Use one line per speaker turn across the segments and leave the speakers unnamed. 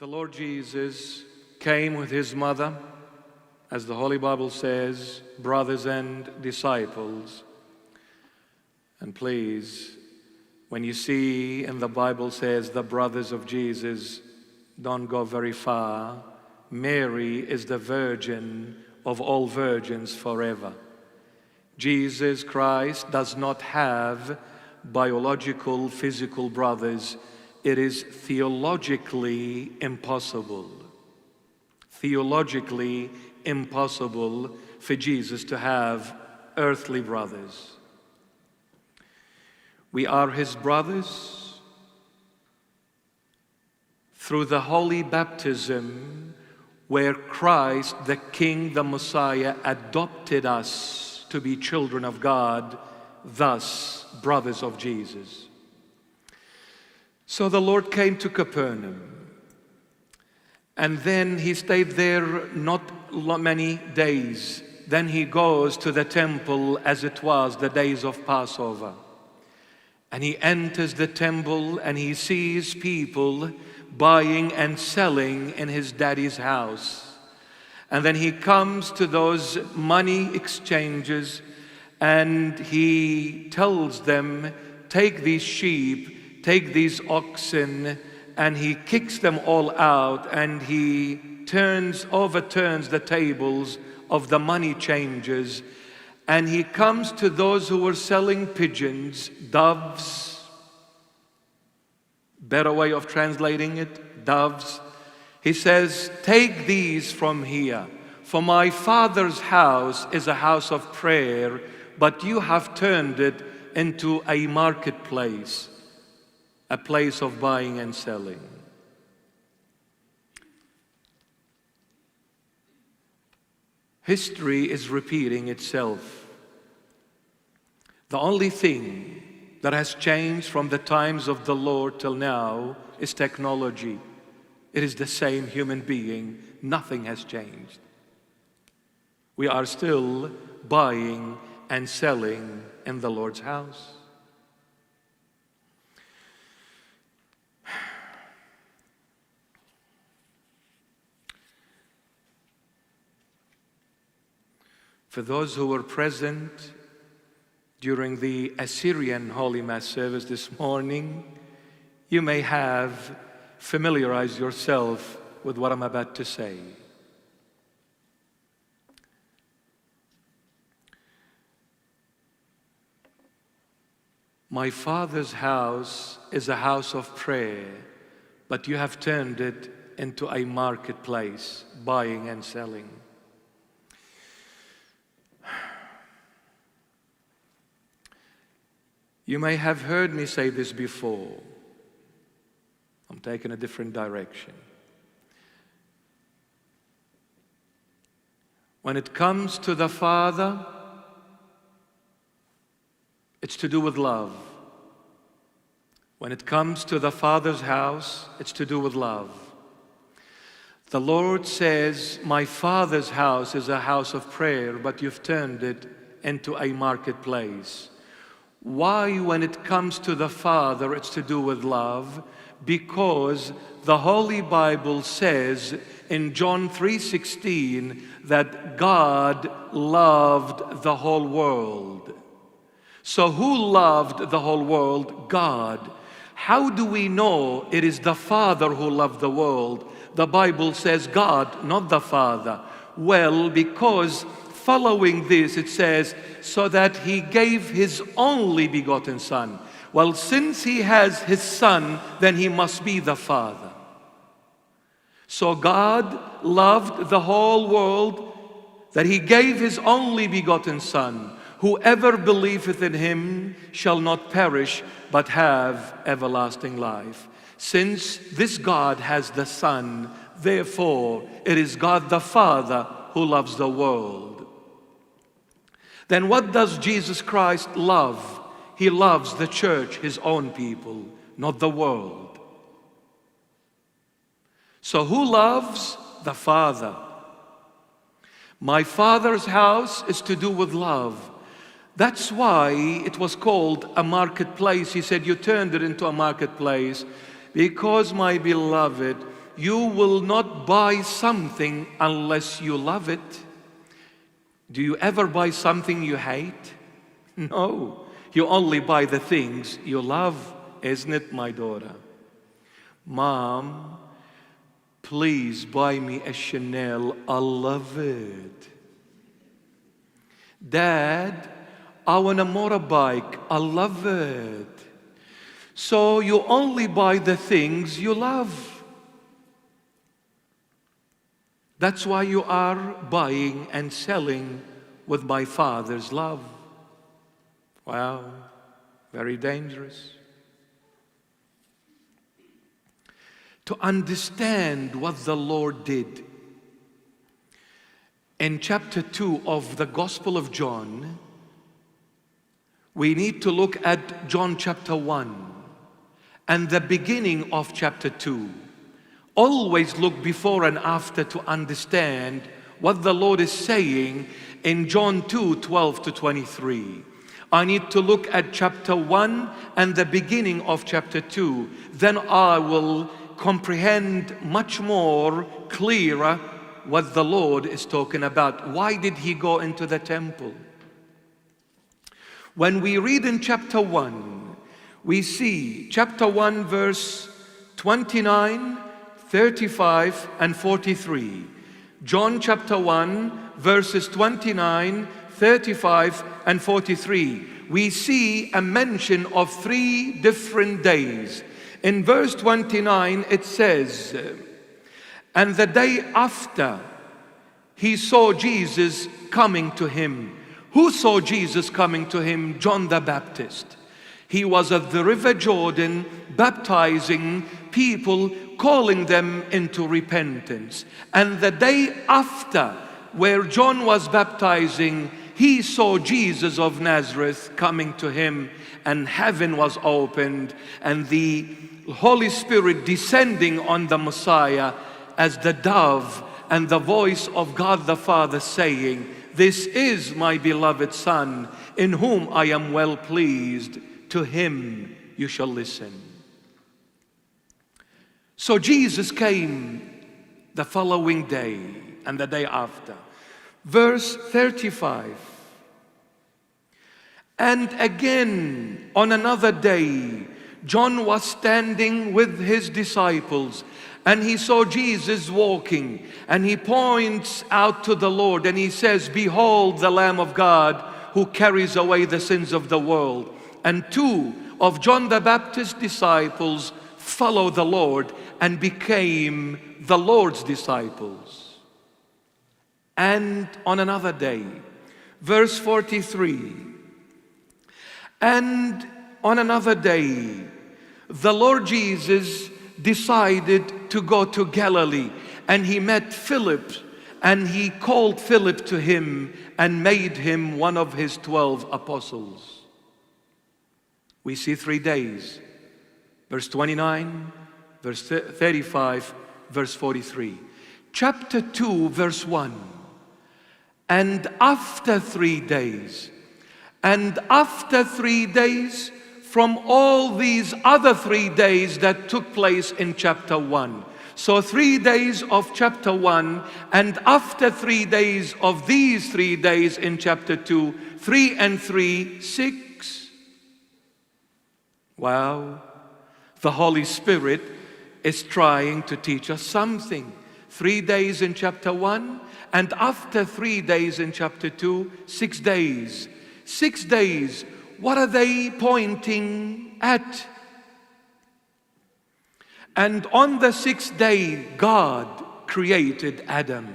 The Lord Jesus came with his mother, as the Holy Bible says, brothers and disciples. And please, when you see in the Bible says the brothers of Jesus, don't go very far. Mary is the virgin of all virgins forever. Jesus Christ does not have biological, physical brothers. It is theologically impossible. Theologically impossible for Jesus to have earthly brothers. We are his brothers through the holy baptism where Christ, the King, the Messiah, adopted us to be children of God, thus brothers of Jesus. So the Lord came to Capernaum, and then he stayed there not many days. Then he goes to the temple as it was the days of Passover. And he enters the temple and he sees people buying and selling in his daddy's house. And then he comes to those money exchanges and he tells them, take these sheep, take these oxen, and he kicks them all out and he overturns the tables of the money changers. And he comes to those who were selling pigeons, doves, better way of translating it, doves. He says, take these from here, for my Father's house is a house of prayer, but you have turned it into a marketplace, a place of buying and selling. History is repeating itself. The only thing that has changed from the times of the Lord till now is technology. It is the same human being. Nothing has changed. We are still buying and selling in the Lord's house. For those who were present during the Assyrian Holy Mass service this morning, you may have familiarized yourself with what I'm about to say. My Father's house is a house of prayer, but you have turned it into a marketplace, buying and selling. You may have heard me say this before. I'm taking a different direction. When it comes to the Father, it's to do with love. When it comes to the Father's house, it's to do with love. The Lord says, my Father's house is a house of prayer, but you've turned it into a marketplace. Why, when it comes to the Father, it's to do with love? Because the Holy Bible says in John 3:16 that God loved the whole world. So who loved the whole world? God. How do we know it is the Father who loved the world? The Bible says God, not the Father. Well, because following this, it says, so that he gave his only begotten Son. Well, since he has his Son, then he must be the Father. So God loved the whole world, that he gave his only begotten Son. Whoever believeth in him shall not perish, but have everlasting life. Since this God has the Son, therefore it is God the Father who loves the world. Then what does Jesus Christ love? He loves the church, his own people, not the world. So who loves? The Father. My Father's house is to do with love. That's why it was called a marketplace. He said, you turned it into a marketplace because, my beloved, you will not buy something unless you love it. Do you ever buy something you hate? No. You only buy the things you love, isn't it, my daughter? Mom, please buy me a Chanel. I love it. Dad, I want a motorbike. I love it. So you only buy the things you love. That's why you are buying and selling with my Father's love. Wow, very dangerous. To understand what the Lord did, in chapter 2 of the Gospel of John, we need to look at John chapter 1 and the beginning of chapter 2. Always look before and after to understand what the Lord is saying in John 2:12 to 23. I need to look at chapter 1 and the beginning of chapter 2. Then I will comprehend much more clearer what the Lord is talking about. Why did he go into the temple? When we read in chapter 1, we see chapter 1 verse 29, 35 and 43. John chapter 1 verses 29, 35 and 43. We see a mention of 3 different days. In verse 29 it says, and the day after he saw Jesus coming to him. Who saw Jesus coming to him? John the Baptist. He was at the river Jordan baptizing people, calling them into repentance. And the day after, where John was baptizing, he saw Jesus of Nazareth coming to him, and heaven was opened, and the Holy Spirit descending on the Messiah as the dove, and the voice of God the Father saying, this is my beloved Son, in whom I am well pleased. To him you shall listen. So Jesus came the following day and the day after. Verse 35. And again on another day, John was standing with his disciples, and he saw Jesus walking, and he points out to the Lord and he says, behold the Lamb of God who carries away the sins of the world. And 2 of John the Baptist's disciples followed the Lord and became the Lord's disciples. And on another day, verse 43, and on another day, the Lord Jesus decided to go to Galilee, and he met Philip, and he called Philip to him and made him one of his 12 apostles. We see 3 days, verse 29, verse 35, verse 43. Chapter 2, verse 1. And after 3 days, and after 3 days, from all these other 3 days that took place in chapter 1. So 3 days of chapter 1, and after 3 days of these 3 days in chapter 2, 3 and 3, 6. Wow, the Holy Spirit is trying to teach us something. 3 days in chapter 1, and after 3 days in chapter 2, 6 days. 6 days, what are they pointing at? And on the 6th day, God created Adam.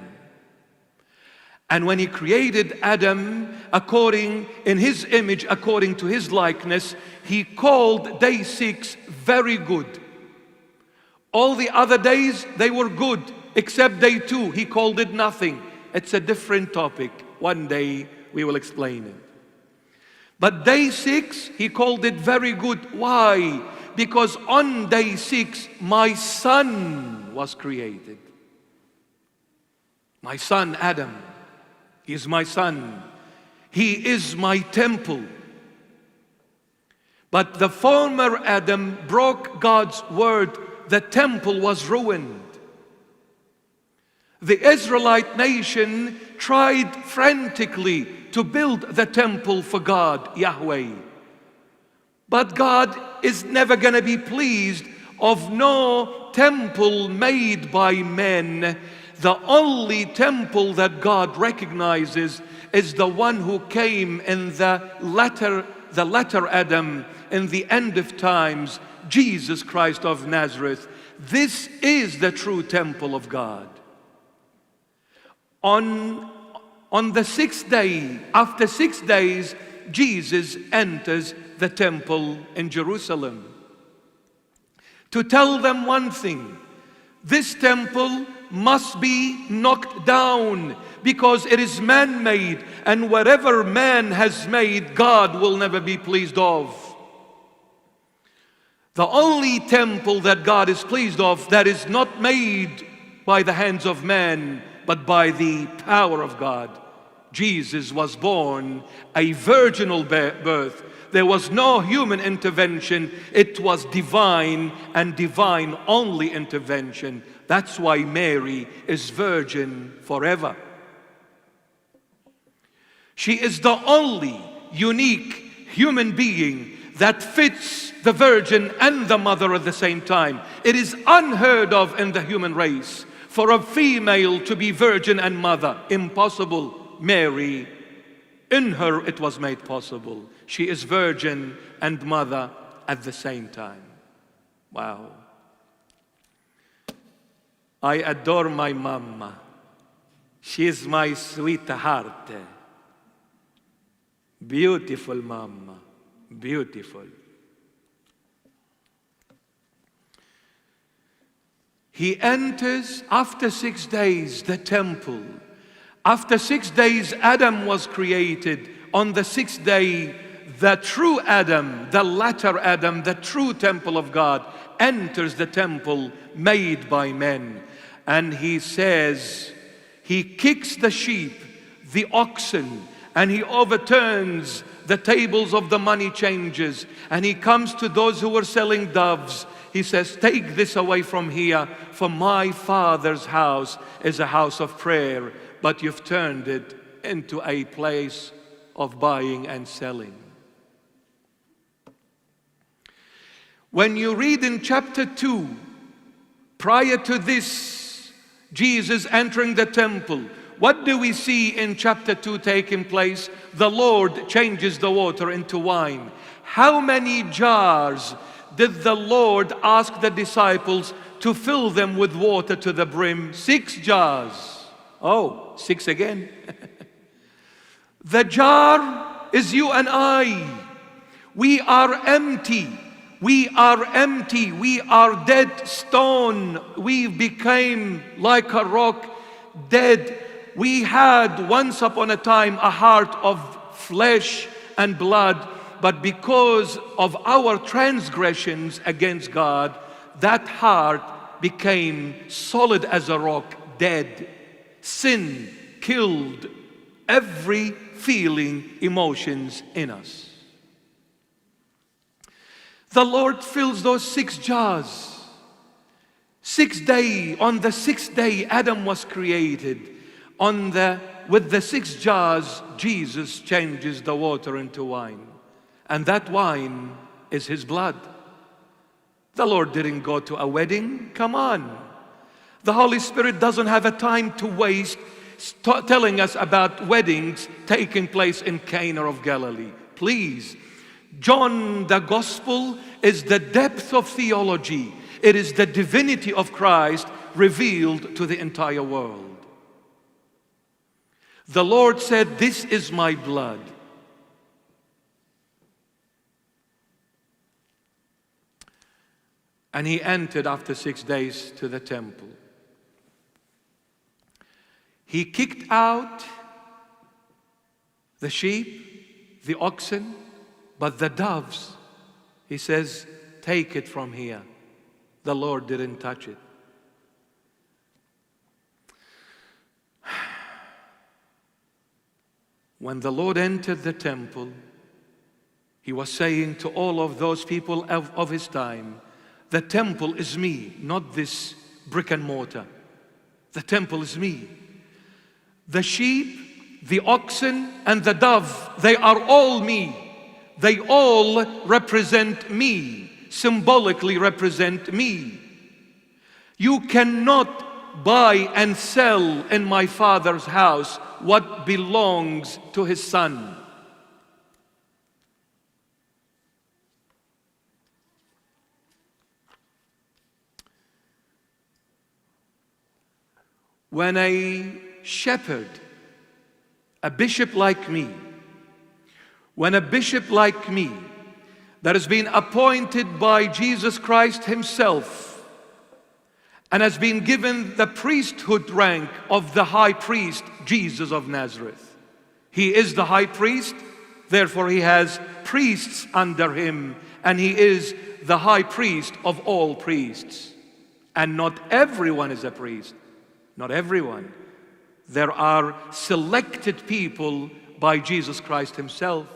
And when he created Adam, in his image, according to his likeness, he called day 6 very good. All the other days, they were good, except day 2, he called it nothing. It's a different topic. One day we will explain it. But day 6, he called it very good. Why? Because on day 6, my son was created. My son Adam. He is my son. He is my temple. But the former Adam broke God's word. The temple was ruined. The Israelite nation tried frantically to build the temple for God, Yahweh. But God is never going to be pleased of no temple made by men. The only temple that God recognizes is the one who came in the latter Adam, in the end of times, Jesus Christ of Nazareth. This is the true temple of God. On the sixth day, after 6 days, Jesus enters the temple in Jerusalem to tell them one thing: this temple must be knocked down because it is man-made, and whatever man has made, God will never be pleased of. The only temple that God is pleased of that is not made by the hands of man, but by the power of God. Jesus was born a virginal birth. There was no human intervention. It was divine, and divine only intervention. That's why Mary is virgin forever. She is the only unique human being that fits the virgin and the mother at the same time. It is unheard of in the human race for a female to be virgin and mother. Impossible. Mary, in her it was made possible. She is virgin and mother at the same time. Wow. I adore my mama. She is my sweetheart. Beautiful mama. Beautiful. He enters after 6 days the temple. After 6 days, Adam was created. On the 6th day, the true Adam, the latter Adam, the true temple of God, enters the temple made by men. And he says, he kicks the sheep, the oxen, and he overturns the tables of the money changers. And he comes to those who were selling doves. He says, take this away from here, for my Father's house is a house of prayer, but you've turned it into a place of buying and selling. When you read in chapter 2, prior to this, Jesus entering the temple, what do we see in chapter 2 taking place? The Lord changes the water into wine. How many jars did the Lord ask the disciples to fill them with water to the brim? 6 jars. Oh, 6 again. The jar is you and I. We are empty. We are empty. We are dead stone. We became like a rock, dead. We had once upon a time a heart of flesh and blood, but because of our transgressions against God, that heart became solid as a rock, dead. Sin killed every feeling, emotions in us. The Lord fills those 6 jars. 6th day, on the 6th day, Adam was created. With the 6 jars, Jesus changes the water into wine. And that wine is His blood. The Lord didn't go to a wedding. Come on. The Holy Spirit doesn't have a time to waste telling us about weddings taking place in Cana of Galilee. Please. John, the Gospel, is the depth of theology. It is the divinity of Christ revealed to the entire world. The Lord said, this is my blood. And He entered after 6 days to the temple. He kicked out the sheep, the oxen, but the doves, He says, take it from here. The Lord didn't touch it. When the Lord entered the temple, He was saying to all of those people of His time, the temple is me, not this brick and mortar. The temple is me. The sheep, the oxen, and the dove, they are all me. They all represent me, symbolically represent me. You cannot buy and sell in my Father's house what belongs to his Son. When a shepherd, a bishop like me, when a bishop like me that has been appointed by Jesus Christ himself and has been given the priesthood rank of the high priest, Jesus of Nazareth. He is the high priest, therefore he has priests under him, and he is the high priest of all priests. And not everyone is a priest. Not everyone. There are selected people by Jesus Christ himself.